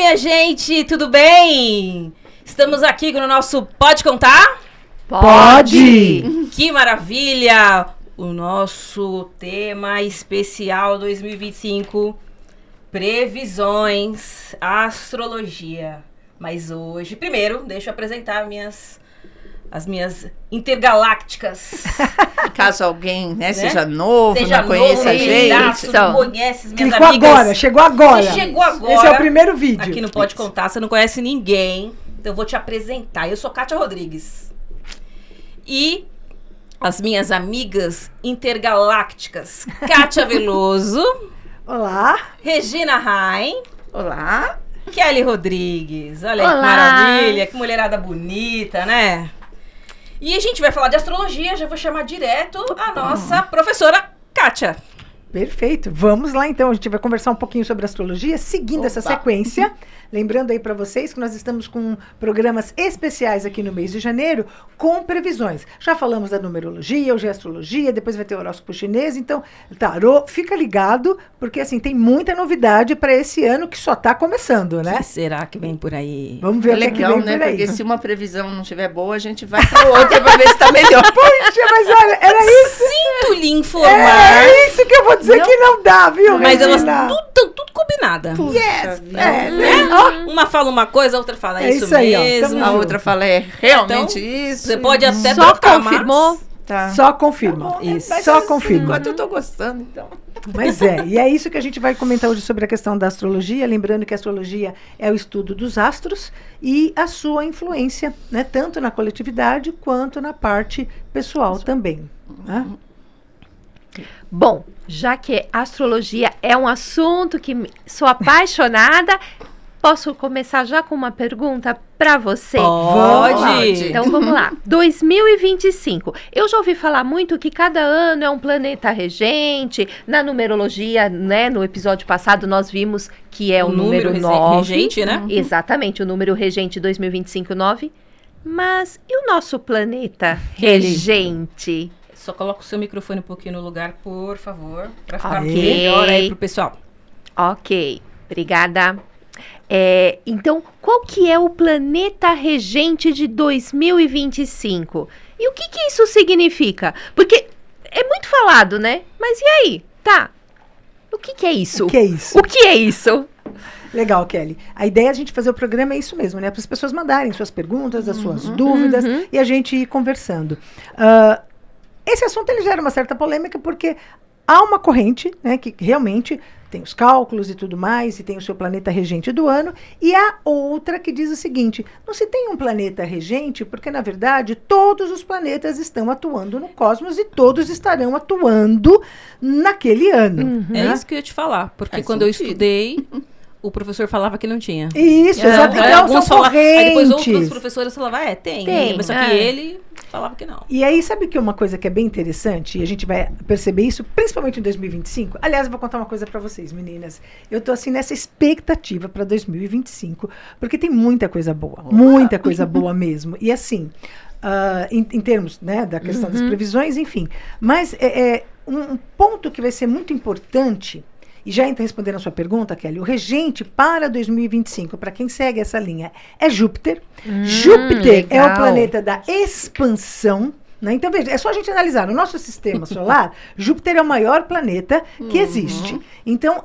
minha gente, tudo bem? Estamos aqui no nosso Pode Contar? Pode! Que maravilha! O nosso tema especial 2025, previsões, astrologia. Mas hoje, primeiro, deixa eu apresentar as minhas intergalácticas. Caso alguém seja novo, Seja não conheça a gente. Não conhece as minhas Clicou amigas. agora, chegou agora. Você chegou agora. Esse é o primeiro vídeo. Aqui no Pode Contar, você não conhece ninguém. Então eu vou te apresentar. Eu sou Kátia Rodrigues. E as minhas amigas intergalácticas, Kátia Veloso. Olá. Regina Rain. Olá. Kelly Rodrigues. Olha aí que Olá. maravilha, que mulherada bonita, né? E a gente vai falar de astrologia, já vou chamar direto a nossa professora Kátia. Perfeito. Vamos lá então, a gente vai conversar um pouquinho sobre astrologia, seguindo essa sequência. Lembrando aí para vocês que nós estamos com programas especiais aqui no mês de janeiro com previsões. Já falamos da numerologia, hoje é astrologia, depois vai ter o horóscopo chinês, então tarô, fica ligado, porque assim, tem muita novidade para esse ano que só tá começando, né? O que será que vem por aí? Vamos ver É o que é que legal, vem né? por aí. Porque se uma previsão não estiver boa, a gente vai para outra para ver se tá melhor. Poxa, mas olha, era isso. Sinto lhe informar, É isso que eu vou dizer que não dá, viu, mas elas Regina? tudo combinada. Yes! Puxa É, vida. né? Ó, Uma fala uma coisa, a outra fala É isso isso aí, ó. mesmo. Tamo A junto. outra fala realmente Então, isso. Você pode até Só trocar, confirmou? mas... Tá. Só confirma. Bom, Isso. mas Só assim, confirma. Enquanto eu tô gostando, então. Mas e é isso que a gente vai comentar hoje sobre a questão da astrologia, lembrando que a astrologia é o estudo dos astros e a sua influência, né, tanto na coletividade quanto na parte pessoal também. Né? Bom, já que astrologia é um assunto que sou apaixonada, posso começar já com uma pergunta para você? Pode. Então vamos lá. 2025. Eu já ouvi falar muito que cada ano é um planeta regente. Na numerologia, né, no episódio passado nós vimos que é o número 9. regente, né? Exatamente, o número regente 2025, 9. Mas e o nosso planeta Kelly. regente? Só coloca o seu microfone um pouquinho no lugar, por favor, para ficar Ok. melhor aí pro pessoal. Ok, obrigada. Então, qual que é o planeta regente de 2025? E o que isso significa? Porque é muito falado, né? Mas e aí? Tá. O que é isso? O que é isso? O que é isso? Legal, Kelly. A ideia é a gente fazer o programa é isso mesmo, né? Para as pessoas mandarem suas perguntas, as suas dúvidas e a gente ir conversando. Esse assunto ele gera uma certa polêmica porque há uma corrente, né, que realmente tem os cálculos e tudo mais, e tem o seu planeta regente do ano, e há outra que diz o seguinte: não se tem um planeta regente, porque na verdade todos os planetas estão atuando no cosmos e todos estarão atuando naquele ano. É né? isso que eu ia te falar, porque Faz quando eu sentido. estudei, o professor falava que não tinha. Isso, exato. Aí Então alguns são falavam, aí depois outros correntes. professores falavam, tem, Tem, mas só que ele falava que não. E aí, sabe que uma coisa que é bem interessante, e a gente vai perceber isso, principalmente em 2025? Aliás, eu vou contar uma coisa para vocês, meninas. Eu tô assim nessa expectativa para 2025, porque tem muita coisa boa, muita coisa boa mesmo. E assim, em termos, né, da questão das previsões, enfim. Mas um ponto que vai ser muito importante, e já respondendo a sua pergunta, Kelly, o regente para 2025, para quem segue essa linha, é Júpiter. Júpiter é o legal. planeta da expansão. Né? Então, veja, é só a gente analisar. No nosso sistema solar, Júpiter é o maior planeta que existe. Então,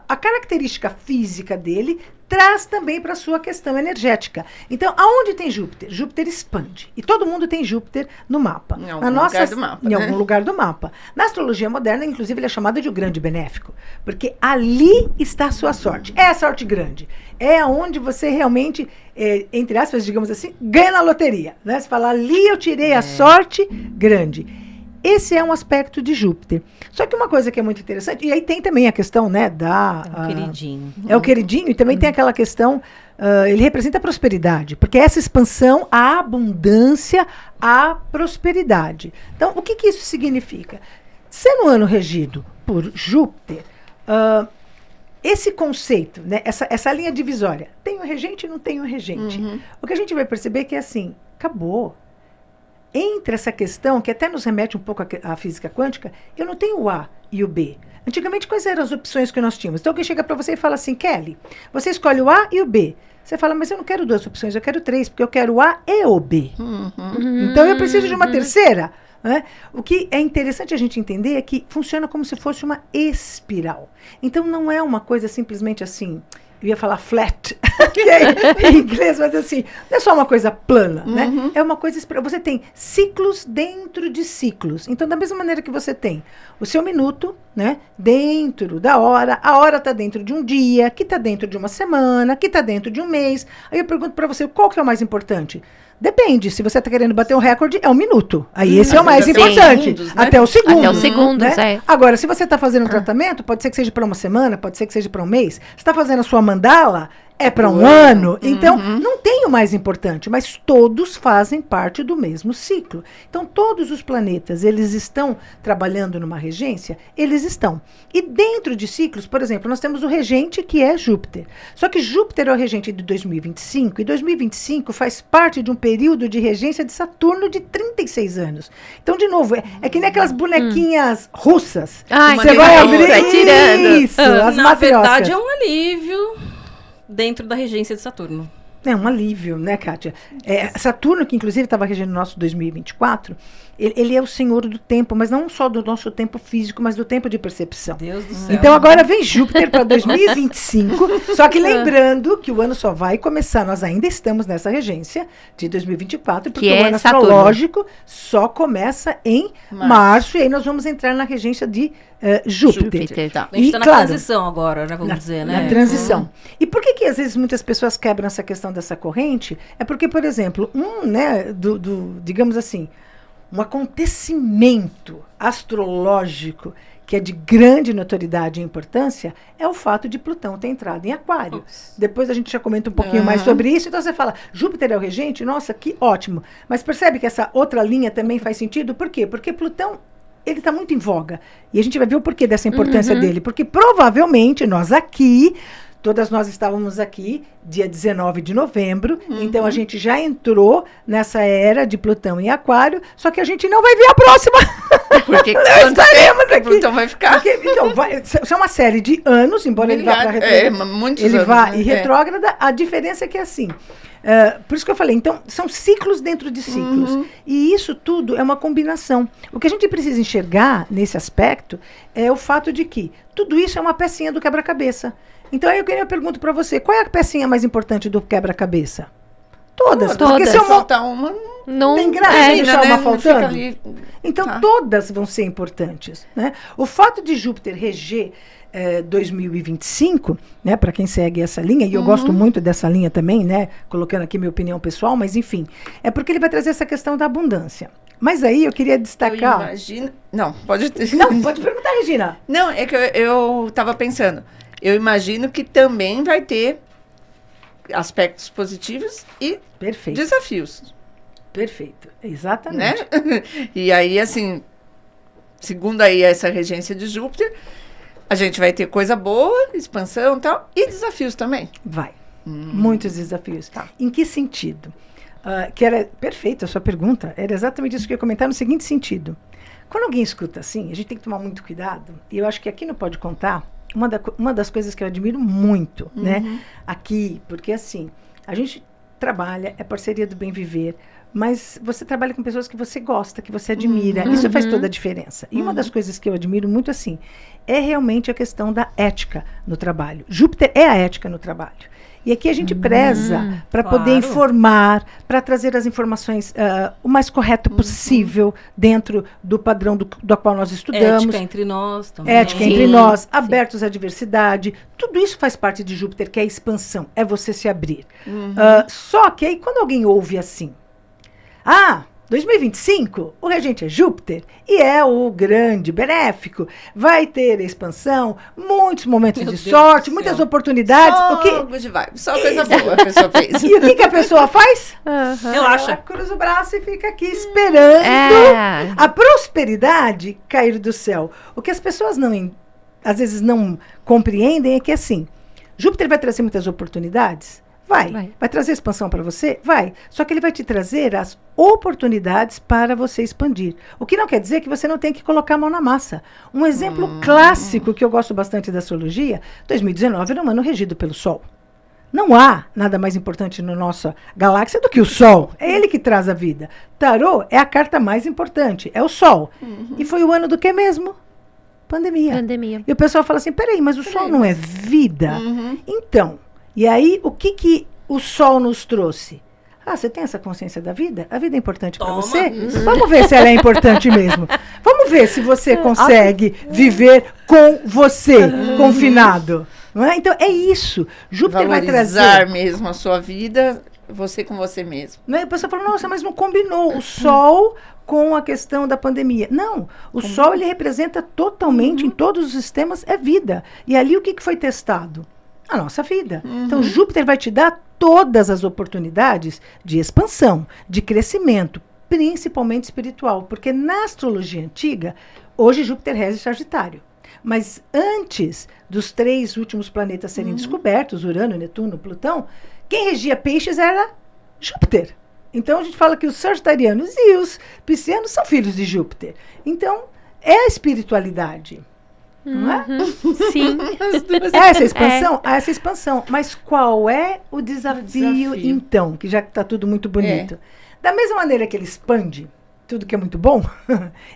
a característica física dele traz também para a sua questão energética. Então, aonde tem Júpiter? Júpiter expande. E todo mundo tem Júpiter no mapa. Em algum lugar do mapa, Em né? algum lugar do mapa. Na astrologia moderna, inclusive, ele é chamado de o grande benéfico. Porque ali está a sua sorte. É a sorte grande. É onde você realmente, entre aspas, digamos assim, ganha na loteria. Né? Você fala, ali eu tirei a sorte grande. Esse é um aspecto de Júpiter. Só que uma coisa que é muito interessante, e aí tem também a questão, né, É um queridinho. é o queridinho, e também tem aquela questão, ele representa a prosperidade, porque essa expansão, a abundância, a prosperidade. Então, o que isso significa? Sendo um ano regido por Júpiter, esse conceito, né, essa linha divisória, tem um regente e não tem um regente. O que a gente vai perceber é que, assim, acabou. Entre essa questão, que até nos remete um pouco à física quântica, eu não tenho o A, e o B. Antigamente, quais eram as opções que nós tínhamos? Então, alguém chega para você e fala assim, Kelly, você escolhe o A e o B. Você fala, mas eu não quero 2 opções, eu quero 3, porque eu quero o A e o B. Então, eu preciso de uma terceira. Né? O que é interessante a gente entender é que funciona como se fosse uma espiral. Então, não é uma coisa simplesmente assim... Eu ia falar flat, que é em inglês, mas assim, não é só uma coisa plana, né? É uma coisa... Você tem ciclos dentro de ciclos. Então, da mesma maneira que você tem o seu minuto, né? Dentro da hora, a hora está dentro de um dia, que está dentro de uma semana, que está dentro de um mês. Aí eu pergunto para você, qual que é o mais importante? Depende, se você está querendo bater um recorde, é um minuto. Aí esse é o mais importante. Segundos, né? Até o segundo. Até os segundos, né? Agora, se você está fazendo um tratamento, pode ser que seja para uma semana, pode ser que seja para um mês. Você está fazendo a sua mandala, é para um ano. Então, não tem o mais importante, mas todos fazem parte do mesmo ciclo. Então, todos os planetas, eles estão trabalhando numa regência? Eles estão. E dentro de ciclos, por exemplo, nós temos o regente, que é Júpiter. Só que Júpiter é o regente de 2025, e 2025 faz parte de um período de regência de Saturno de 36 anos. Então, de novo, é que nem aquelas bonequinhas russas. Ai, Você vai abrir vai tirando. isso, as Na matrioscas. verdade, é um alívio dentro da regência de Saturno. É um alívio, né, Kátia? Saturno, que inclusive estava regendo o nosso 2024, ele é o senhor do tempo, mas não só do nosso tempo físico, mas do tempo de percepção. Deus do céu. Então agora vem Júpiter para 2025, só que lembrando que o ano só vai começar, nós ainda estamos nessa regência de 2024, porque Que o é ano Saturno. astrológico só começa em março, e aí nós vamos entrar na regência de Júpiter. Júpiter. Tá. A gente está na claro, transição agora, né? Vamos dizer, né? na transição. E por que às vezes muitas pessoas quebram essa questão dessa corrente? É porque, por exemplo, digamos assim, um acontecimento astrológico que é de grande notoriedade e importância é o fato de Plutão ter entrado em Aquário. Depois a gente já comenta um pouquinho mais sobre isso. Então você fala, Júpiter é o regente? Nossa, que ótimo. Mas percebe que essa outra linha também faz sentido? Por quê? Porque Plutão, ele está muito em voga. E a gente vai ver o porquê dessa importância dele. Porque provavelmente todas nós estávamos aqui dia 19 de novembro, então a gente já entrou nessa era de Plutão em Aquário, só que a gente não vai ver a próxima. Porque Nós estaremos aqui. Plutão vai ficar... Isso é uma série de anos, embora ele vá para retrógrada. Muitos Ele anos, vá né? em retrógrada, a diferença é que é assim. Por isso que eu falei, então, são ciclos dentro de ciclos. E isso tudo é uma combinação. O que a gente precisa enxergar nesse aspecto é o fato de que tudo isso é uma pecinha do quebra-cabeça. Então, aí eu queria perguntar para você, qual é a pecinha mais importante do quebra-cabeça? Todas. Porque se eu faltar uma... Não tem graça deixar uma faltando. Então, todas vão ser importantes. Né? O fato de Júpiter reger 2025, né, para quem segue essa linha, e eu gosto muito dessa linha também, né, colocando aqui minha opinião pessoal, mas enfim, é porque ele vai trazer essa questão da abundância. Mas aí eu queria destacar... Não, pode perguntar, Regina. Não, é que eu estava pensando. Eu imagino que também vai ter aspectos positivos e desafios. Perfeito, exatamente. Né? E aí, assim, segundo aí essa regência de Júpiter, a gente vai ter coisa boa, expansão e tal, e desafios também. Vai. Muitos desafios. Tá. Em que sentido? Que era perfeita a sua pergunta, era exatamente isso que eu ia comentar no seguinte sentido. Quando alguém escuta assim, a gente tem que tomar muito cuidado, e eu acho que aqui não Pode Contar, uma das coisas que eu admiro muito, né, aqui, porque assim, a gente trabalha, é parceria do bem viver, mas você trabalha com pessoas que você gosta, que você admira, isso faz toda a diferença. E uma das coisas que eu admiro muito, assim, é realmente a questão da ética no trabalho. Júpiter é a ética no trabalho. E aqui a gente preza para poder informar, para trazer as informações o mais correto possível dentro do padrão do qual nós estudamos. Ética entre nós também. Ética entre nós, abertos à diversidade. Tudo isso faz parte de Júpiter, que é a expansão, é você se abrir. Só que aí quando alguém ouve assim, 2025, o regente é Júpiter e é o grande benéfico. Vai ter expansão, muitos momentos de sorte, muitas oportunidades. Só coisa boa a pessoa fez. E o que a pessoa faz? Relaxa. Ela cruza o braço e fica aqui esperando a prosperidade cair do céu. O que as pessoas às vezes não compreendem é que assim, Júpiter vai trazer muitas oportunidades? Vai. Vai. Vai trazer expansão para você? Vai. Só que ele vai te trazer as oportunidades para você expandir. O que não quer dizer que você não tem que colocar a mão na massa. Um exemplo clássico que eu gosto bastante da astrologia, 2019 era um ano regido pelo Sol. Não há nada mais importante na nossa galáxia do que o Sol. É ele que traz a vida. Tarô é a carta mais importante, é o Sol. E foi o ano do que mesmo? Pandemia. Pandemia. E o pessoal fala assim, peraí, mas o Sol não é vida? Então, e aí o que o Sol nos trouxe? Ah, você tem essa consciência da vida? A vida é importante para Toma. você? Vamos ver se ela é importante mesmo. Vamos ver se você consegue viver com você, confinado. Não é? Então, é isso. Júpiter vai Valorizar trazer... mesmo a sua vida, você com você mesmo. Né? A pessoa fala, nossa, mas não combinou o Sol com a questão da pandemia. Não, o Sol ele representa totalmente, em todos os sistemas, é vida. E ali o que foi testado? A nossa vida. Então, Júpiter vai te dar todas as oportunidades de expansão, de crescimento, principalmente espiritual. Porque na astrologia antiga, hoje Júpiter rege Sagitário. Mas antes dos 3 últimos planetas serem descobertos, Urano, Netuno, Plutão, quem regia peixes era Júpiter. Então a gente fala que os sagitarianos e os piscianos são filhos de Júpiter. Então é a espiritualidade. Não é? Sim. Essa expansão? Essa expansão. Mas qual é o desafio, então? Que já está tudo muito bonito. Da mesma maneira que ele expande tudo que é muito bom,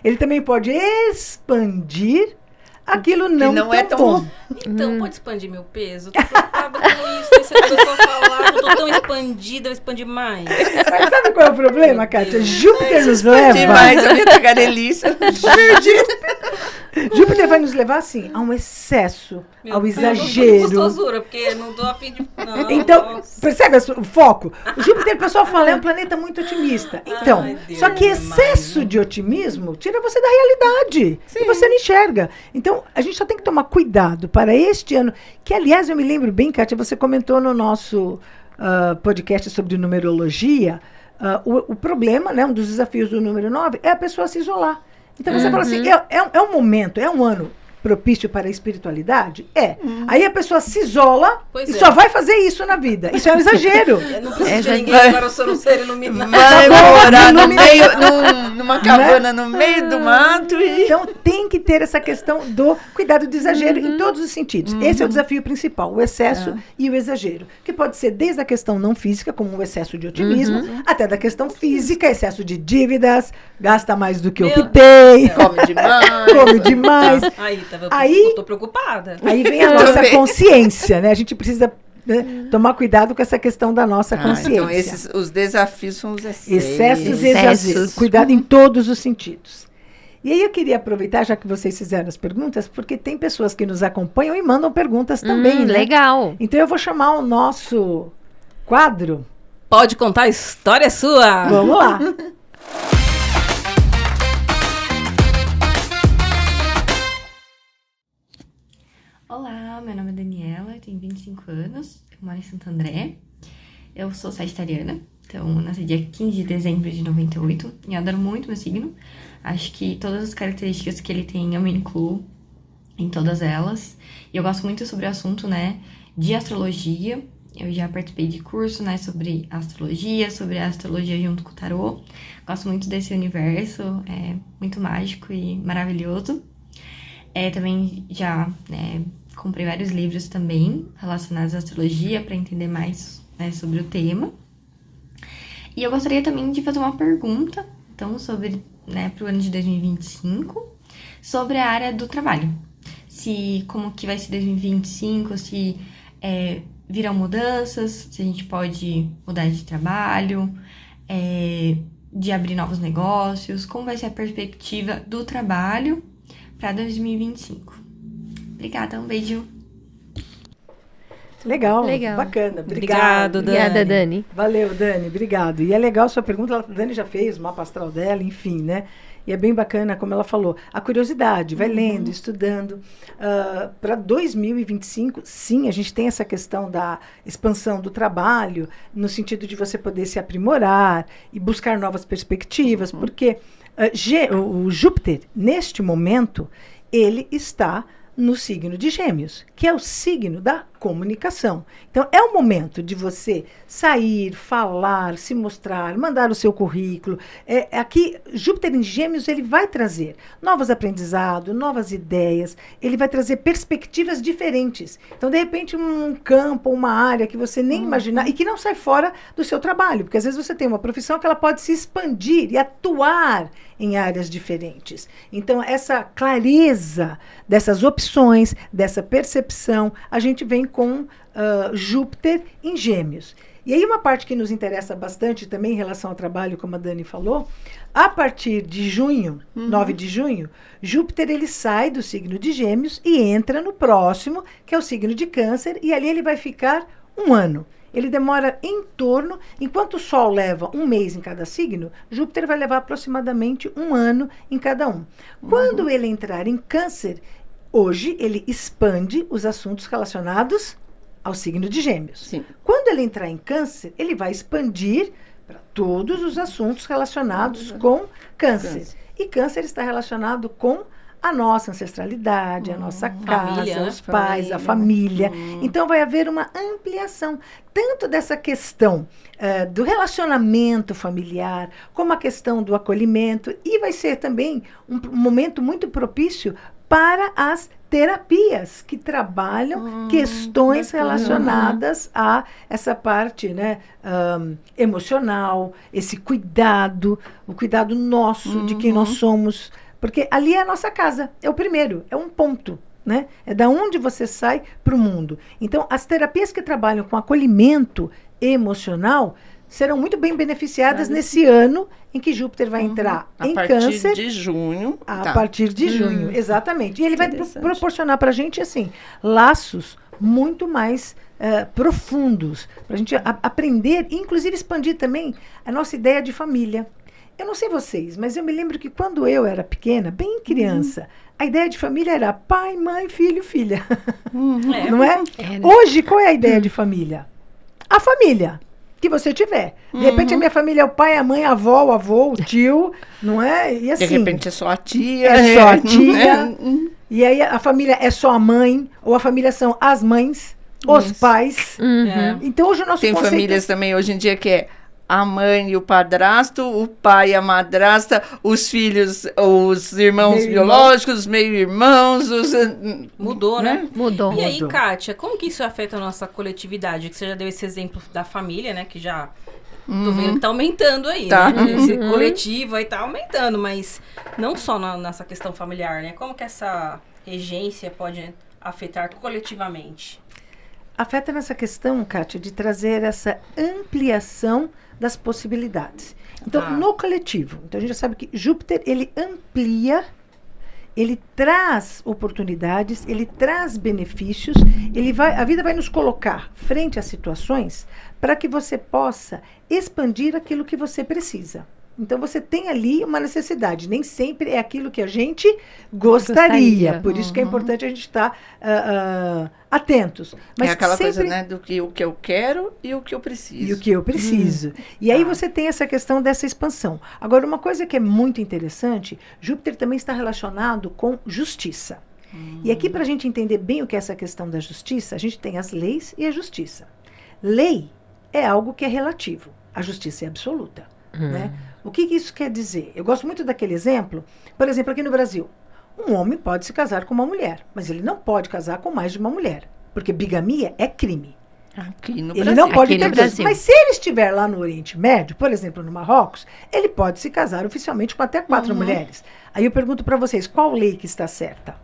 ele também pode expandir aquilo não é tão tão bom. Então, pode expandir meu peso? Tô preocupada com isso. Aí você começou a falar, eu tô tão expandida, eu expandir mais. Mas sabe qual é o problema, Meu Kátia? Deus. Júpiter nos Demais, leva... a minha tagarelice. Júpiter vai nos levar, assim, a um excesso, Meu ao Deus, exagero. gostosura, porque não tô afim de... Não, Então, nossa. percebe o foco? O Júpiter, o pessoal fala, é um planeta muito otimista. Então, Ai, Deus, só que é excesso mais, de otimismo tira você da realidade. E você não enxerga. Então, a gente só tem que tomar cuidado para este ano. Que, aliás, eu me lembro bem, Kátia, você comentou no nosso podcast sobre numerologia, o problema, né, um dos desafios do número 9 é a pessoa se isolar. Então você fala assim, é um momento, é um ano propício para a espiritualidade? É. Aí a pessoa se isola Pois e é. só vai fazer isso na vida. Isso é um exagero. Eu não preciso de ninguém para o ser iluminado. Vai morar no Ilumina- meio, numa cabana no meio do mato e... Então tem que ter essa questão do cuidado do exagero em todos os sentidos. Esse é o desafio principal, o excesso e o exagero. Que pode ser desde a questão não física, como o excesso de otimismo, até da questão física, excesso de dívidas, gasta mais do que o Meu que Deus tem, Come demais. come demais. Aí, tá vendo? Aí- Eu tô preocupada. Aí vem a Eu nossa também. consciência, né? A gente precisa tomar cuidado com essa questão da nossa consciência. Então os desafios são os excessos. Excessos e Excessos. exageros. Cuidado em todos os sentidos. E aí eu queria aproveitar, já que vocês fizeram as perguntas, porque tem pessoas que nos acompanham e mandam perguntas também, né? Legal. Então eu vou chamar o nosso quadro. Pode contar a história sua. Vamos lá. Olá, meu nome é Daniela, eu tenho 25 anos, eu moro em Santo André. Eu sou sagitariana, então eu nasci dia 15 de dezembro de 98 e eu adoro muito meu signo. Acho que todas as características que ele tem eu me incluo em todas elas. E eu gosto muito sobre o assunto, né, de astrologia. Eu já participei de curso, né, sobre a astrologia junto com o tarô. Gosto muito desse universo, é muito mágico e maravilhoso. Também já comprei vários livros também relacionados à astrologia para entender mais, né, sobre o tema. E eu gostaria também de fazer uma pergunta, então, sobre, né, para o ano de 2025, sobre a área do trabalho. Como que vai ser 2025, se virão mudanças, se a gente pode mudar de trabalho, de abrir novos negócios, como vai ser a perspectiva do trabalho para 2025. Obrigada, um beijo. Legal, Legal. bacana. Obrigado, Dani. Obrigada, Dani. Valeu, Dani, obrigado. E é legal a sua pergunta, a Dani já fez o mapa astral dela, enfim, né? E é bem bacana, como ela falou, a curiosidade, vai lendo, estudando. Para 2025, sim, a gente tem essa questão da expansão do trabalho, no sentido de você poder se aprimorar e buscar novas perspectivas, porque o Júpiter, neste momento, ele está no signo de Gêmeos, que é o signo da comunicação. Então, é o momento de você sair, falar, se mostrar, mandar o seu currículo. Aqui, Júpiter em Gêmeos, ele vai trazer novos aprendizados, novas ideias, ele vai trazer perspectivas diferentes. Então, de repente, um campo, uma área que você nem imaginar, e que não sai fora do seu trabalho, porque às vezes você tem uma profissão que ela pode se expandir e atuar em áreas diferentes. Então, essa clareza dessas opções, dessa percepção, a gente vem com Júpiter em Gêmeos. E aí uma parte que nos interessa bastante também em relação ao trabalho, como a Dani falou, a partir de junho, 9 de junho, Júpiter ele sai do signo de Gêmeos e entra no próximo, que é o signo de Câncer, e ali ele vai ficar um ano. Ele demora em torno, enquanto o Sol leva um mês em cada signo, Júpiter vai levar aproximadamente um ano em cada um. Quando ele entrar em Câncer, hoje ele expande os assuntos relacionados ao signo de Gêmeos. Sim. Quando ele entrar em Câncer, ele vai expandir para todos os assuntos relacionados com Câncer. E Câncer está relacionado com a nossa ancestralidade, a nossa casa, Família, né? os pais, a família. Então, vai haver uma ampliação, tanto dessa questão do relacionamento familiar, como a questão do acolhimento, e vai ser também um momento muito propício para as terapias que trabalham questões relacionadas a essa parte, né, emocional, esse cuidado, o cuidado nosso de quem nós somos. Porque ali é a nossa casa, é o primeiro, é um ponto, né? É da onde você sai para o mundo. Então, as terapias que trabalham com acolhimento emocional serão muito bem beneficiadas nesse ano em que Júpiter vai entrar em Câncer. A partir de junho. A partir de junho, exatamente. E ele vai proporcionar para a gente, assim, laços muito mais profundos, para a gente aprender e, inclusive, expandir também a nossa ideia de família. Eu não sei vocês, mas eu me lembro que quando eu era pequena, bem criança, a ideia de família era pai, mãe, filho, filha. Não é? Hoje, qual é a ideia de família? A família que você tiver. De repente, a minha família é o pai, a mãe, a avó, o avô, o tio, não é? E assim, de repente é só a tia. É só a tia. E aí a família é só a mãe, ou a família são as mães, os pais. Então, hoje o nosso Tem conceito... famílias também hoje em dia que é a mãe e o padrasto, o pai e a madrasta, os filhos, os irmãos biológicos, os meio-irmãos. Mudou, né? Mudou. E aí, Kátia, como que isso afeta a nossa coletividade? Que você já deu esse exemplo da família, né? Que já tô vendo que tá aumentando aí, Tá. né? Esse coletivo aí tá aumentando, mas não só nessa questão familiar, né? Como que essa regência pode afetar coletivamente? Afeta nessa questão, Kátia, de trazer essa ampliação das possibilidades. Então, no coletivo, então a gente já sabe que Júpiter, ele amplia, ele traz oportunidades, ele traz benefícios, a vida vai nos colocar frente a situações para que você possa expandir aquilo que você precisa. Então, você tem ali uma necessidade. Nem sempre é aquilo que a gente gostaria. Por isso que é importante a gente estar atentos. Mas é aquela sempre... coisa, né, do que o que eu quero e o que eu preciso. E o que eu preciso. E aí você tem essa questão dessa expansão. Agora, uma coisa que é muito interessante, Júpiter também está relacionado com justiça. E aqui, para a gente entender bem o que é essa questão da justiça, a gente tem as leis e a justiça. Lei é algo que é relativo. A justiça é absoluta. Né? O que isso quer dizer? Eu gosto muito daquele exemplo. Por exemplo, aqui no Brasil, um homem pode se casar com uma mulher, mas ele não pode casar com mais de uma mulher, porque bigamia é crime. Aqui no Ele Brasil. não pode Aqui no ter dois. Brasil. Mas se ele estiver lá no Oriente Médio, por exemplo, no Marrocos, ele pode se casar oficialmente com até 4 mulheres. Aí eu pergunto para vocês, qual lei que está certa?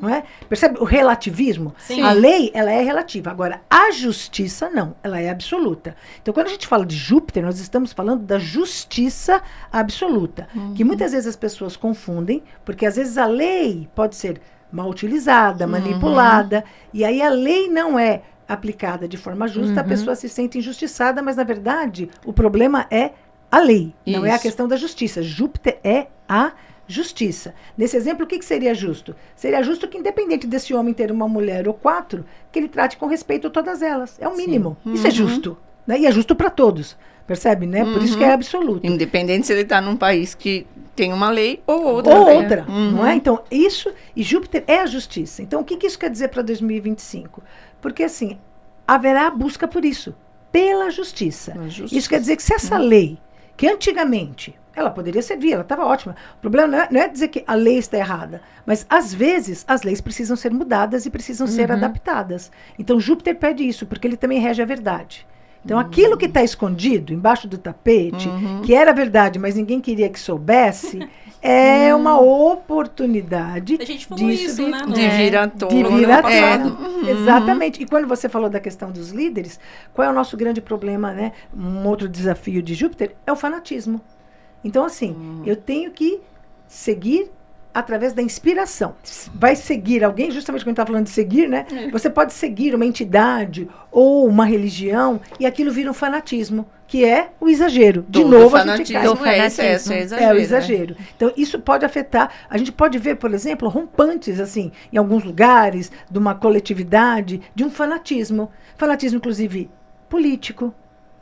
Não é? Percebe o relativismo? Sim. A lei, ela é relativa. Agora, a justiça, não. Ela é absoluta. Então, quando a gente fala de Júpiter, nós estamos falando da justiça absoluta. Que muitas vezes as pessoas confundem, porque às vezes a lei pode ser mal utilizada, manipulada, e aí a lei não é aplicada de forma justa, a pessoa se sente injustiçada, mas na verdade o problema é a lei, não é a Isso. questão da justiça. Júpiter é a justiça. Nesse exemplo, o que seria justo? Seria justo que, independente desse homem ter uma mulher ou 4, que ele trate com respeito todas elas. É o mínimo. Isso é justo. Né? E é justo para todos. Percebe, né? Por isso que é absoluto. Independente se ele está num país que tem uma lei ou outra. Ou lei. outra, não é? Então, isso, e Júpiter é a justiça. Então, o que isso quer dizer para 2025? Porque, assim, haverá busca por isso, pela justiça. A justiça. Isso quer dizer que se essa lei, que antigamente, ela poderia servir, ela estava ótima. O problema não é dizer que a lei está errada, mas, às vezes, as leis precisam ser mudadas e precisam ser adaptadas. Então, Júpiter pede isso, porque ele também rege a verdade. Então, aquilo que está escondido, embaixo do tapete, que era verdade, mas ninguém queria que soubesse, é uma oportunidade A gente falou isso, né? De vir à tona. de vir à É. tona. Exatamente. E quando você falou da questão dos líderes, qual é o nosso grande problema, né? Um outro desafio de Júpiter é o fanatismo. Então, assim, eu tenho que seguir através da inspiração. Vai seguir alguém, justamente quando a gente está falando de seguir, né? Você pode seguir uma entidade ou uma religião e aquilo vira um fanatismo, que é o exagero. De Todo novo, a gente cai. fanatismo é excesso, é exagero. É o exagero. Então, isso pode afetar. A gente pode ver, por exemplo, rompantes, assim, em alguns lugares, de uma coletividade, de um fanatismo. Fanatismo, inclusive, político.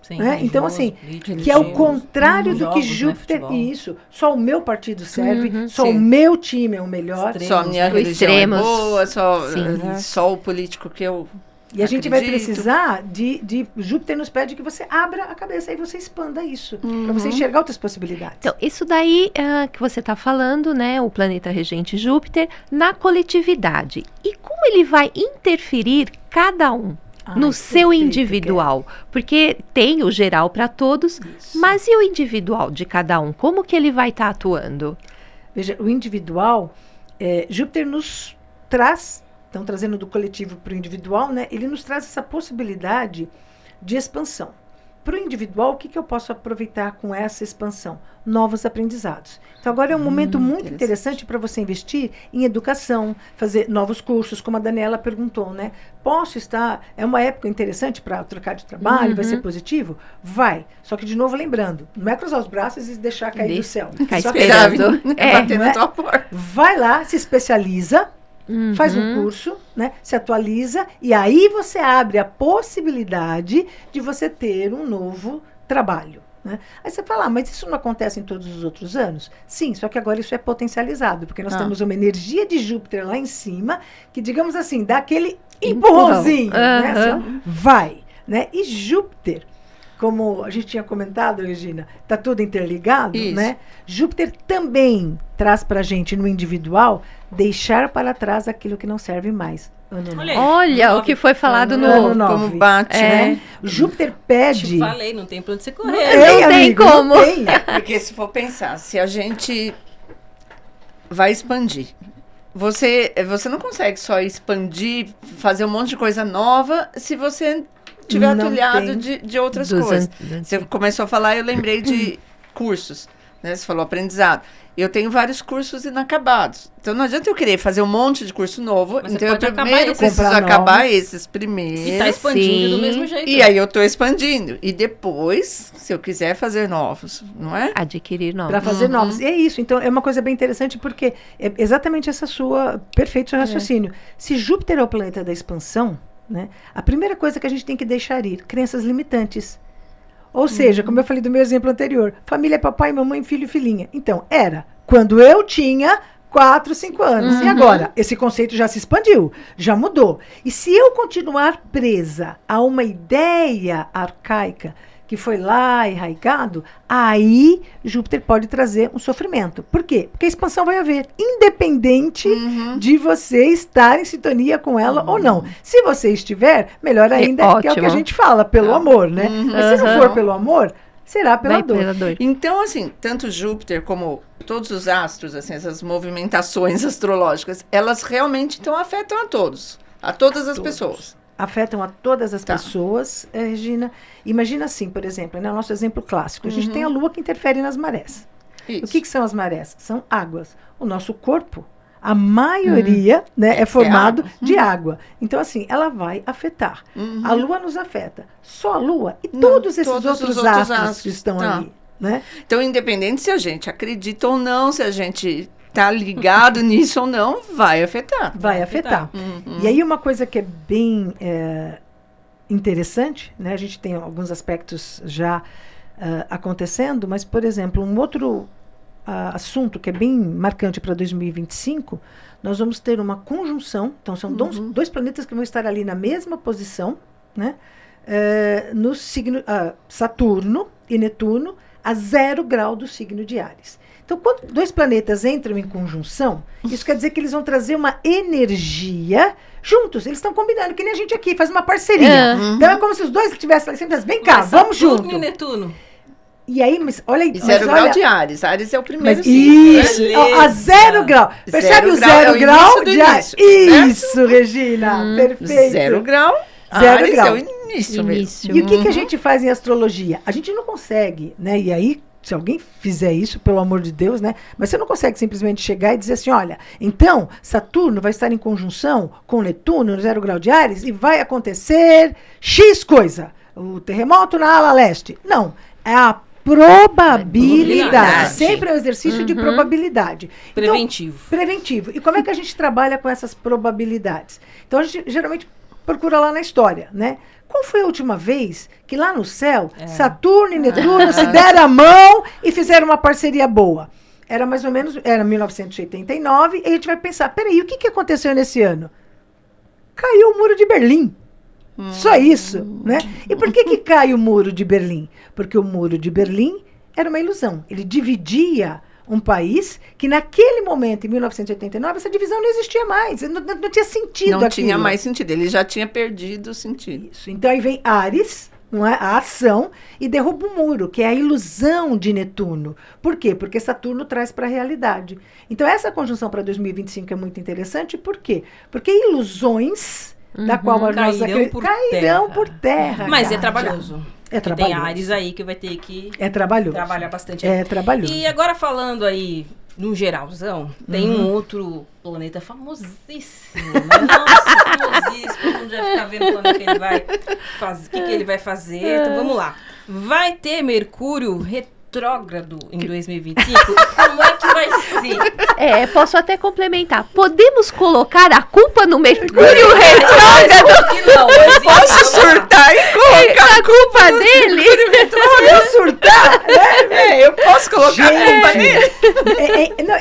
Sim, Né? Então, religioso, assim, político, que é o religioso. contrário do que Jogos, né, Júpiter. futebol. Isso. Só o meu partido serve, só Sim. o meu time é o melhor. Extremos, Só a minha né? religião Extremos. é boa, Sim. só o político que eu E a gente vai acredito. precisar de Júpiter nos pede que você abra a cabeça e você expanda isso, para você enxergar outras possibilidades. Então, isso daí que você está falando, né, o planeta regente Júpiter, na coletividade. E como ele vai interferir cada um no seu perfeito, individual? Porque tem o geral para todos, mas e o individual de cada um? Como que ele vai estar atuando? Veja, o individual, Júpiter nos traz, então trazendo do coletivo para o individual, né, ele nos traz essa possibilidade de expansão. Para o individual, o que eu posso aproveitar com essa expansão? Novos aprendizados. Então, agora é um momento muito interessante para você investir em educação, fazer novos cursos, como a Daniela perguntou, né? Posso estar... É uma época interessante para trocar de trabalho, vai ser positivo? Vai. Só que, de novo, lembrando, não é cruzar os braços e deixar cair do céu. Ficar Só que esperando. bater não na é? tua porta. vai lá, se especializa, faz um curso, né, se atualiza, e aí você abre a possibilidade de você ter um novo trabalho. Né? Aí você fala, mas isso não acontece em todos os outros anos? Sim, só que agora isso é potencializado, porque nós temos uma energia de Júpiter lá em cima, que, digamos assim, dá aquele empurrãozinho, né? Assim, vai. Né? E Júpiter, como a gente tinha comentado, Regina, está tudo interligado, Isso. né? Júpiter também traz para a gente, no individual, deixar para trás aquilo que não serve mais. Ano Olha aí. Olha o Nove. que foi falado Ano no... nove. Como bate, né? né? Júpiter Te pede... falei, não tem pra onde você correr. Não tem amigo, como. Não tem. Porque se for pensar, se a gente vai expandir, você não consegue só expandir, fazer um monte de coisa nova, se você tiver Não atulhado tem. de outras Dos coisas. an- Você começou a falar, eu lembrei de cursos, né? Você falou aprendizado. Eu tenho vários cursos inacabados. Então não adianta eu querer fazer um monte de curso novo. Mas você Então eu pode acabar primeiro esses. preciso Comprar acabar novos. esses primeiros. E tá expandindo do Sim. mesmo jeito. E aí eu estou expandindo. E depois, se eu quiser fazer novos, não é? Adquirir novos. Para fazer novos. E é isso. Então, é uma coisa bem interessante, porque é exatamente essa sua... Perfeito seu raciocínio. Se Júpiter é o planeta da expansão, né, a primeira coisa que a gente tem que deixar ir, crenças limitantes. Ou seja, como eu falei do meu exemplo anterior, família é papai, mamãe, filho e filhinha. Então, era quando eu tinha 4, 5 anos. E agora? Esse conceito já se expandiu, já mudou. E se eu continuar presa a uma ideia arcaica que foi lá enraizado, aí Júpiter pode trazer um sofrimento. Por quê? Porque a expansão vai haver, independente de você estar em sintonia com ela ou não. Se você estiver, melhor ainda, que é o que a ótimo. gente fala, pelo amor, né? Mas se não for pelo amor, será pela Vai dor. pela dor. Então, assim, tanto Júpiter como todos os astros, assim, essas movimentações astrológicas, elas realmente então afetam a todos, a todas as pessoas. Afetam a todas as Tá. pessoas, Regina. Imagina assim, por exemplo, né, o nosso exemplo clássico. A gente tem a Lua que interfere nas marés. Isso. O que são as marés? São águas. O nosso corpo, a maioria, né, é formado água. de água. Então, assim, ela vai afetar. A Lua nos afeta. Só a Lua e Não, todos esses todos os outros outros astros que astros. estão Tá. ali. Né? Então, independente se a gente acredita ou não, se a gente tá ligado nisso ou não, vai afetar. Vai afetar. E aí uma coisa que é bem interessante, né? A gente tem alguns aspectos já acontecendo, mas, por exemplo, um outro assunto que é bem marcante para 2025, nós vamos ter uma conjunção, então são dois planetas que vão estar ali na mesma posição, né? No signo Saturno e Netuno, a 0 grau do signo de Áries. Então, quando dois planetas entram em conjunção, isso quer dizer que eles vão trazer uma energia juntos. Eles estão combinando, que nem a gente aqui, faz uma parceria. Então, é como se os dois estivessem lá sempre, vem cá, vamos junto. Saturno e Netuno. E aí, mas olha aí. E 0 grau de Áries. Áries é o primeiro Mas signo. isso, Beleza. a 0 grau. Percebe o 0 grau de Áries? Isso, Regina, perfeito. 0 grau, Zero Áries grau. é o início mesmo. Início. E o que a gente faz em astrologia? A gente não consegue, né? E aí, se alguém fizer isso, pelo amor de Deus, né? Mas você não consegue simplesmente chegar e dizer assim, olha, então, Saturno vai estar em conjunção com Netuno no 0 grau de Áries e vai acontecer X coisa. O terremoto na ala leste. Não, é a probabilidade. Probabilidade. Sempre é um exercício de probabilidade. Então, Preventivo. preventivo. E como é que a gente trabalha com essas probabilidades? Então, a gente geralmente procura lá na história, né? Qual foi a última vez que lá no céu, Saturno e Netuno se deram a mão e fizeram uma parceria boa? Era mais ou menos, era 1989, e a gente vai pensar, peraí, o que aconteceu nesse ano? Caiu o Muro de Berlim. Só isso, né? E por que cai o Muro de Berlim? Porque o Muro de Berlim era uma ilusão. Ele dividia um país que naquele momento, em 1989, essa divisão não existia mais. Não tinha sentido Não aquilo. tinha mais sentido. Ele já tinha perdido o sentido. Isso. Então aí vem Áries, não é? A ação, e derruba o muro, que é a ilusão de Netuno. Por quê? Porque Saturno traz para a realidade. Então essa conjunção para 2025 é muito interessante. Por quê? Porque ilusões da qual nós cairão por terra. Mas é cara. trabalhoso. É Tem trabalhoso. Áreas aí que vai ter que É trabalhoso. trabalhar bastante. É trabalhoso. E agora falando aí, no geralzão, tem um outro planeta famosíssimo, né? Nossa, famosíssimo. Todo mundo já fica vendo quando é que ele vai fazer, o que ele vai fazer. Então vamos lá. Vai ter Mercúrio retrógrado em 2025? Como é que vai ser? Posso até complementar. Podemos colocar a culpa no Mercúrio retrógrado? Que não, mas Posso surtar e colocar A culpa dele? Eu surtar? eu posso colocar a culpa nele?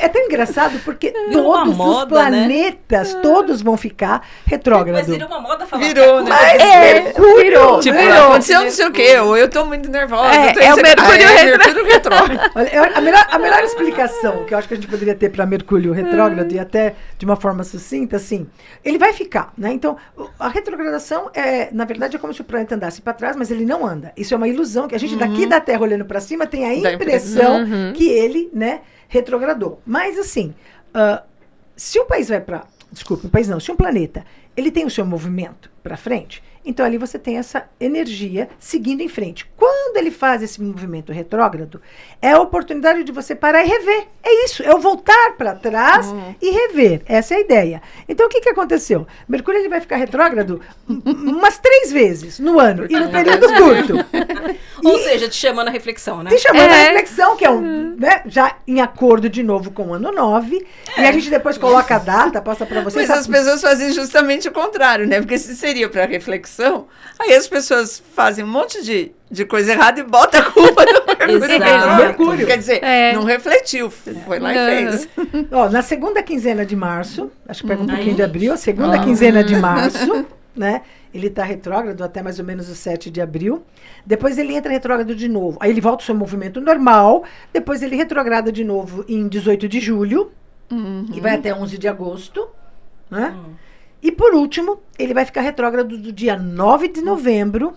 É tão engraçado porque Virou uma todos os moda, né? planetas, todos vão ficar Mas retrógrado. virou uma moda falar Virou, que né? a culpa Mercúrio, virou. Tipo, virou. aconteceu não sei o quê, ou eu tô muito nervosa. É, eu tô é o dizendo, Mercúrio Mercúrio retrógrado. Olha, a melhor explicação que eu acho que a gente poderia ter para Mercúrio retrógrado e até de uma forma sucinta, assim, ele vai ficar, né? Então, a retrogradação na verdade, é como se o planeta andasse para trás, mas ele não anda. Isso é uma ilusão que a gente daqui da Terra olhando para cima tem a Dá impressão que ele, né, retrogradou. Mas assim, se um país vai para, desculpa, um país não, se um planeta, ele tem o seu movimento para frente, então ali você tem essa energia seguindo em frente. Quando ele faz esse movimento retrógrado, é a oportunidade de você parar e rever. É isso, é o voltar para trás e rever. Essa é a ideia. Então, o que aconteceu? Mercúrio ele vai ficar retrógrado umas 3 vezes no ano, e no período curto. Ou seja, te chamando a reflexão, né? Te chamando a reflexão, que é né, já em acordo de novo com o ano 9, e a gente depois coloca a data, passa para vocês. Mas as pessoas fazem justamente o contrário, né? Porque se seria para reflexão, aí as pessoas fazem um monte de coisa errada e botam a culpa no Mercúrio. Exato. Mercúrio. Quer dizer, não refletiu, foi lá e fez. Ó, na segunda quinzena de março, acho que pega um pouquinho de abril, a segunda quinzena de março, né? Ele está retrógrado até mais ou menos o 7 de abril. Depois ele entra retrógrado de novo. Aí ele volta ao seu movimento normal. Depois ele retrograda de novo em 18 de julho. E vai até 11 de agosto. Né? E por último, ele vai ficar retrógrado do dia 9 de novembro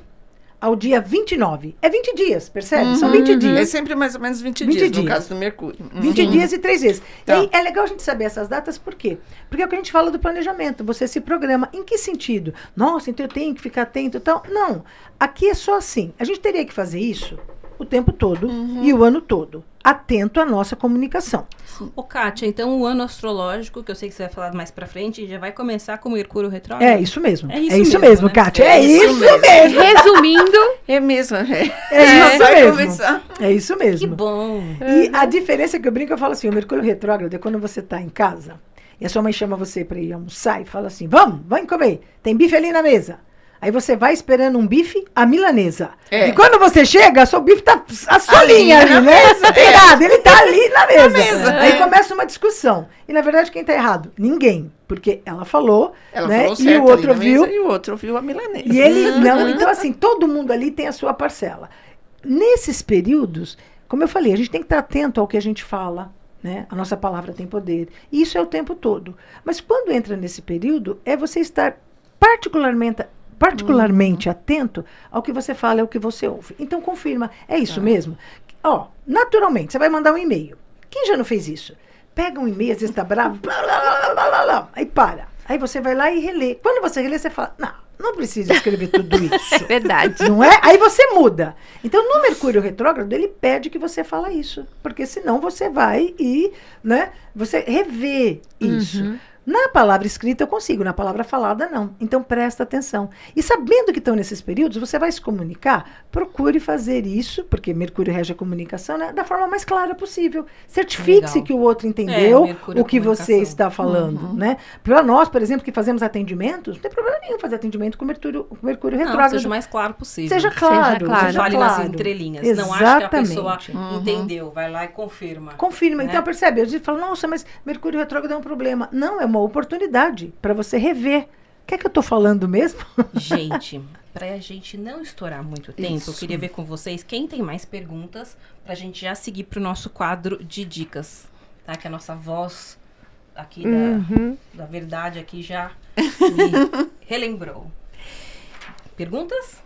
ao dia 29. É 20 dias, percebe? São 20 É dias. sempre mais ou menos 20 20 dias, dias. no caso do Mercúrio. 20 dias e 3 vezes. Tá. E aí é legal a gente saber essas datas, por quê? Porque é o que a gente fala do planejamento. Você se programa. Em que sentido? Nossa, então eu tenho que ficar atento e tal. Não. Aqui é só assim. A gente teria que fazer isso o tempo todo e o ano todo. Atento à nossa comunicação. Ô, Kátia, então o ano astrológico, que eu sei que você vai falar mais pra frente, já vai começar com o Mercúrio retrógrado? É isso mesmo. É isso mesmo, mesmo, né? Kátia. É É isso isso mesmo. mesmo. Resumindo, É mesmo, É isso vai mesmo. começar. É isso Que mesmo. bom. E a diferença que eu brinco, eu falo assim, o Mercúrio retrógrado é quando você está em casa e a sua mãe chama você para ir almoçar e fala assim, vamos comer, tem bife ali na mesa. Aí você vai esperando um bife à milanesa. É. E quando você chega, seu bife tá a solinha ali, né? Tem nada, ele tá ali na mesa. Aí começa uma discussão. E na verdade quem tá errado? Ninguém. Porque ela falou, Ela né? falou E certo o outro ali na viu. mesa, e o outro viu a milanesa. E ele não. Então, assim, todo mundo ali tem a sua parcela. Nesses períodos, como eu falei, a gente tem que estar atento ao que a gente fala, né? A nossa palavra tem poder. E isso é o tempo todo. Mas quando entra nesse período, é você estar particularmente atento ao que você fala e ao que você ouve. Então, confirma. É isso mesmo? Ó, naturalmente, você vai mandar um e-mail. Quem já não fez isso? Pega um e-mail, às vezes está bravo, blá, blá, blá, blá, blá, blá, aí para. Aí você vai lá e relê. Quando você relê, você fala, não precisa escrever tudo isso. Verdade. Não é? Aí você muda. Então, no Mercúrio retrógrado, ele pede que você fale isso. Porque senão você vai e, né, você revê isso. Na palavra escrita eu consigo, na palavra falada não. Então presta atenção. E sabendo que estão nesses períodos, você vai se comunicar, procure fazer isso, porque Mercúrio rege a comunicação, né, da forma mais clara possível. Certifique-se Legal. que o outro entendeu Mercúrio o que você comunicação. está falando. Né? Para nós, por exemplo, que fazemos atendimentos, não tem problema nenhum fazer atendimento com Mercúrio Não, retrógrado. seja o mais claro possível. Seja claro. claro. seja Fale claro. nas entrelinhas. Não acha que a pessoa Exatamente. entendeu. Vai lá e confirma. Confirma. Né? Então, percebe? A gente fala, nossa, mas Mercúrio retrógrado é um problema. Não, é uma oportunidade para você rever. O que é que eu estou falando mesmo? Gente, pra gente não estourar muito tempo, Isso. eu queria ver com vocês quem tem mais perguntas pra gente já seguir pro nosso quadro de dicas, tá? Que a nossa voz aqui da verdade aqui já me relembrou. Perguntas?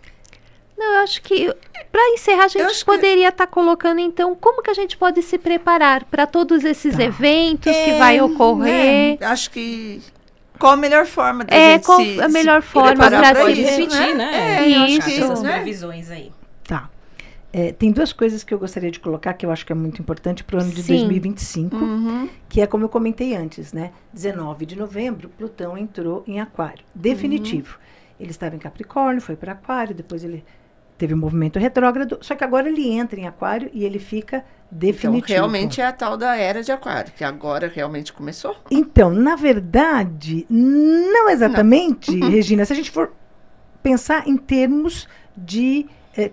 Não, eu acho que para encerrar a Eu gente acho que- poderia estar colocando então como que a gente pode se preparar para todos esses eventos que vai ocorrer. Né? Acho que qual a melhor forma da É, gente qual se a melhor se forma preparar pra pra Pode isso, repetir, né? É, eu acho Isso. que Essas né? previsões aí. Tá. Tem duas coisas que eu gostaria de colocar que eu acho que é muito importante para o ano de Sim. 2025, Uhum. que é como eu comentei antes, né? 19 de novembro, Plutão entrou em Aquário. Definitivo. Ele estava em Capricórnio, foi para Aquário, depois ele teve um movimento retrógrado, só que agora ele entra em Aquário e ele fica definitivo. Então, realmente é a tal da era de Aquário, que agora realmente começou. Então, na verdade, não exatamente, Regina, se a gente for pensar em termos de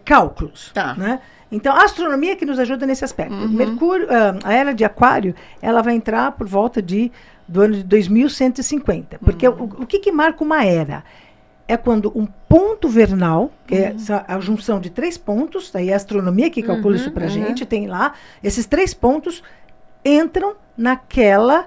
cálculos, Tá. né? Então, a astronomia que nos ajuda nesse aspecto. Mercúrio, a era de Aquário, ela vai entrar por volta do ano de 2150. Porque o que marca uma era? É quando um ponto vernal, que é a junção de 3 pontos, daí a astronomia que calcula isso pra gente, tem lá, esses 3 pontos entram naquela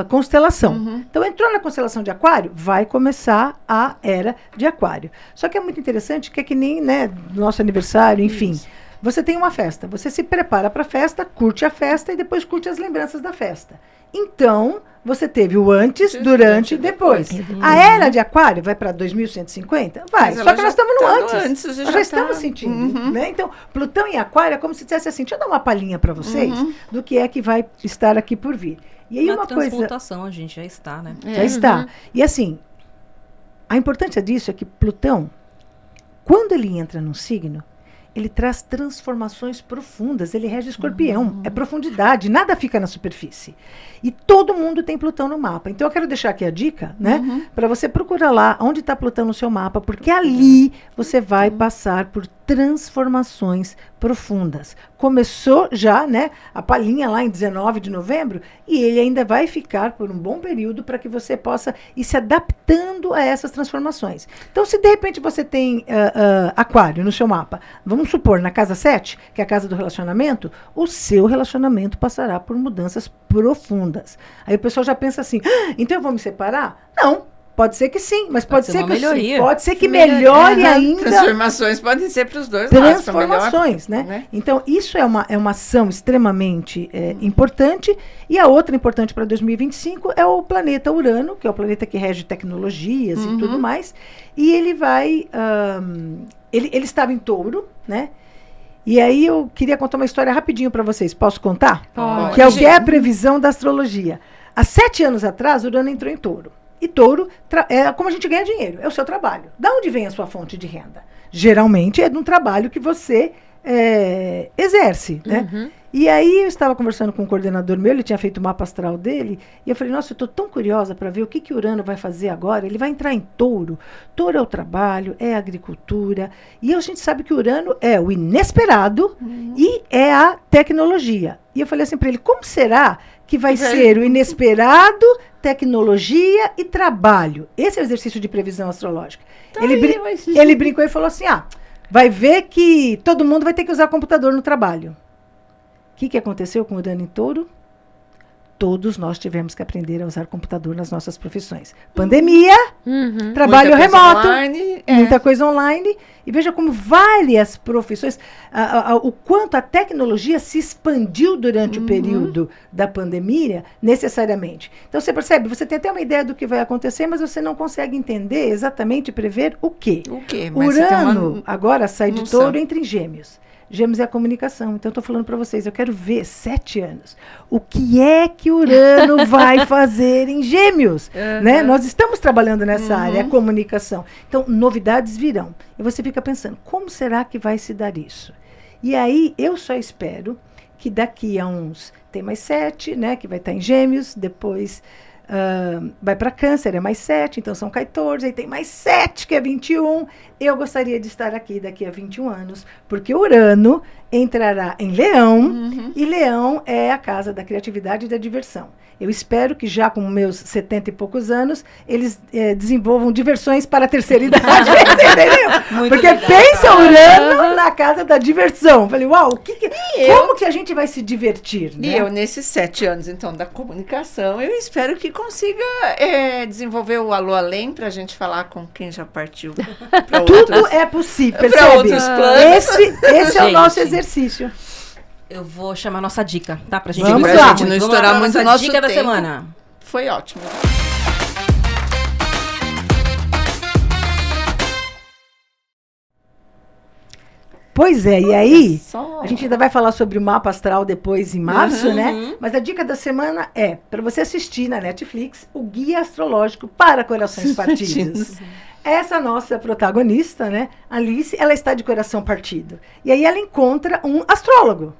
constelação. Então, entrou na constelação de Aquário, vai começar a era de Aquário. Só que é muito interessante que é que nem, né, nosso aniversário, enfim. Isso. Você tem uma festa, você se prepara para a festa, curte a festa e depois curte as lembranças da festa. Então, você teve o antes, durante e depois. A era de Aquário vai para 2150? Vai, Mas só ela que já nós estamos no tá no antes. antes, você Nós já estamos tá- sentindo. Né? Então, Plutão em Aquário é como se dissesse assim, deixa eu dar uma palhinha para vocês do que é que vai estar aqui por vir. E aí Na uma coisa... transmutação a gente já está, né? Já está. E assim, a importância disso é que Plutão, quando ele entra num signo, ele traz transformações profundas, ele rege Escorpião, é profundidade, nada fica na superfície. E todo mundo tem Plutão no mapa. Então eu quero deixar aqui a dica, né, para você procurar lá onde está Plutão no seu mapa, porque ali você vai passar por transformações profundas. Começou já, né, a palhinha lá em 19 de novembro, e ele ainda vai ficar por um bom período para que você possa ir se adaptando a essas transformações. Então, se de repente você tem Aquário no seu mapa, vamos supor, na casa 7, que é a casa do relacionamento, o seu relacionamento passará por mudanças profundas. Aí o pessoal já pensa assim, então eu vou me separar? Não. Pode ser que sim, mas pode ser uma que melhoria. pode ser que melhore ainda Transformações podem ser para os dois lados. pra melhor, transformações, né? Então, isso é uma ação extremamente importante. E a outra importante para 2025 é o planeta Urano, que é o planeta que rege tecnologias e tudo mais. E ele vai... ele estava em Touro, né? E aí eu queria contar uma história rapidinho para vocês. Posso contar? Pode. Que é o que é a previsão da astrologia. Há 7 anos atrás, Urano entrou em Touro. E Touro é como a gente ganha dinheiro, é o seu trabalho. Da onde vem a sua fonte de renda? Geralmente é de um trabalho que você exerce, né? E aí eu estava conversando com um coordenador meu, ele tinha feito o mapa astral dele, e eu falei, nossa, eu estou tão curiosa para ver o que Urano vai fazer agora. Ele vai entrar em Touro. Touro é o trabalho, é a agricultura, e a gente sabe que Urano é o inesperado e é a tecnologia. E eu falei assim para ele, como será que vai ser o inesperado, tecnologia e trabalho? Esse é o exercício de previsão astrológica. Ele brincou e falou assim, vai ver que todo mundo vai ter que usar computador no trabalho. O que aconteceu com o Urano em Touro? Todos nós tivemos que aprender a usar computador nas nossas profissões. Pandemia, trabalho remoto, muita coisa online. E veja como várias profissões, o quanto a tecnologia se expandiu durante o período da pandemia, necessariamente. Então, você percebe, você tem até uma ideia do que vai acontecer, mas você não consegue entender exatamente, prever o quê. O quê? Mas Urano agora sai de Touro e entra em Gêmeos. Gêmeos é a comunicação. Então, eu estou falando para vocês, eu quero ver 7 anos. O que é que Urano vai fazer em Gêmeos? Né? Nós estamos trabalhando nessa área, a comunicação. Então, novidades virão. E você fica pensando, como será que vai se dar isso? E aí, eu só espero que daqui a uns... Tem mais 7, né? Que vai estar em Gêmeos, depois... vai para Câncer, é mais 7, então são 14, aí tem mais 7, que é 21. Eu gostaria de estar aqui daqui a 21 anos, porque Urano entrará em Leão, e Leão é a casa da criatividade e da diversão. Eu espero que já com meus 70 e poucos anos, eles desenvolvam diversões para a terceira idade, entendeu? Porque legal, pensa Urano na casa da diversão. Falei, uau, como que a gente vai se divertir? E né? eu, nesses 7 anos, então, da comunicação, eu espero que consiga desenvolver o Alô Além para a gente falar com quem já partiu para Tudo é possível, pra percebe? outros planos. Esse é o Gente. nosso exercício. Eu vou chamar a nossa dica, tá? Pra gente Vamos não lá. muito. Não Vamos estourar pra muito nossa o nosso dica da tempo. semana. Foi ótimo. Pois é, e aí, Só. a gente ainda vai falar sobre o mapa astral depois em março, né? Mas a dica da semana é para você assistir na Netflix o Guia Astrológico para Corações Partidos. Essa nossa protagonista, né, Alice, ela está de coração partido. E aí ela encontra um astrólogo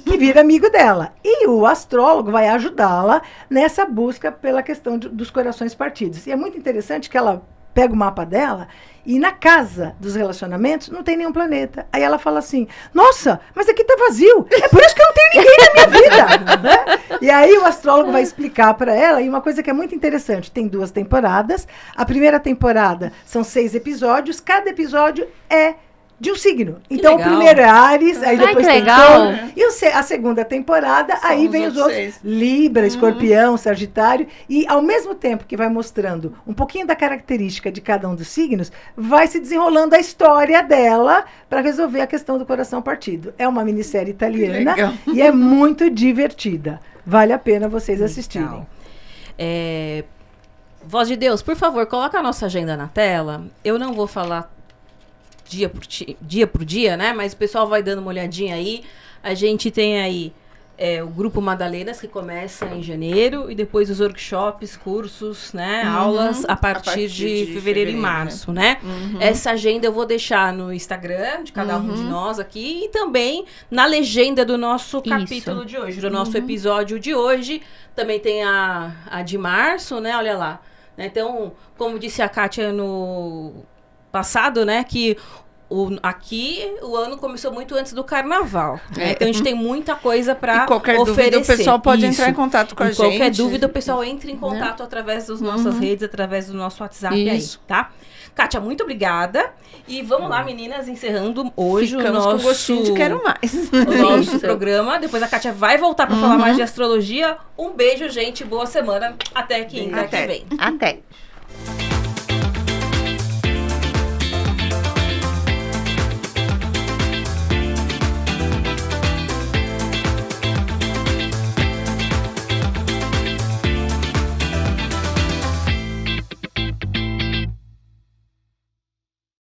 que vira amigo dela. E o astrólogo vai ajudá-la nessa busca pela questão dos corações partidos. E é muito interessante que ela pega o mapa dela e na casa dos relacionamentos não tem nenhum planeta. Aí ela fala assim, nossa, mas aqui tá vazio. É por isso que eu não tenho ninguém na minha vida. Né? E aí o astrólogo vai explicar para ela, e uma coisa que é muito interessante, tem 2 temporadas. A primeira temporada são 6 episódios, cada episódio é de um signo. Então, o legal. primeiro é Áries, aí Ai, depois que tem legal. Touro. E a segunda temporada, São aí os vem os outros outros. 6. Libra, Escorpião, Sagitário. E ao mesmo tempo que vai mostrando um pouquinho da característica de cada um dos signos, vai se desenrolando a história dela para resolver a questão do coração partido. É uma minissérie italiana legal. e é muito divertida. Vale a pena vocês assistirem. Legal. Voz de Deus, por favor, coloca a nossa agenda na tela. Eu não vou falar dia por dia, né? Mas o pessoal vai dando uma olhadinha aí. A gente tem aí o Grupo Madalenas, que começa em janeiro, e depois os workshops, cursos, né? Aulas a partir de fevereiro e março, né? Essa agenda eu vou deixar no Instagram de cada um de nós aqui e também na legenda do nosso capítulo de hoje, do nosso episódio de hoje. Também tem a de março, né? Olha lá. Então, como disse a Kátia no passado, né, que aqui o ano começou muito antes do carnaval. Né? Então a gente tem muita coisa para oferecer. Qualquer dúvida, o pessoal pode entrar em contato com a gente. Qualquer dúvida, o pessoal entra em contato através das nossas redes, através do nosso WhatsApp Isso. aí, tá? Kátia, muito obrigada. E vamos lá, meninas, encerrando hoje Ficamos o nosso... com gostinho de quero mais. O nosso programa. Depois a Kátia vai voltar para falar mais de astrologia. Um beijo, gente. Boa semana. Até quinta que vem. Até.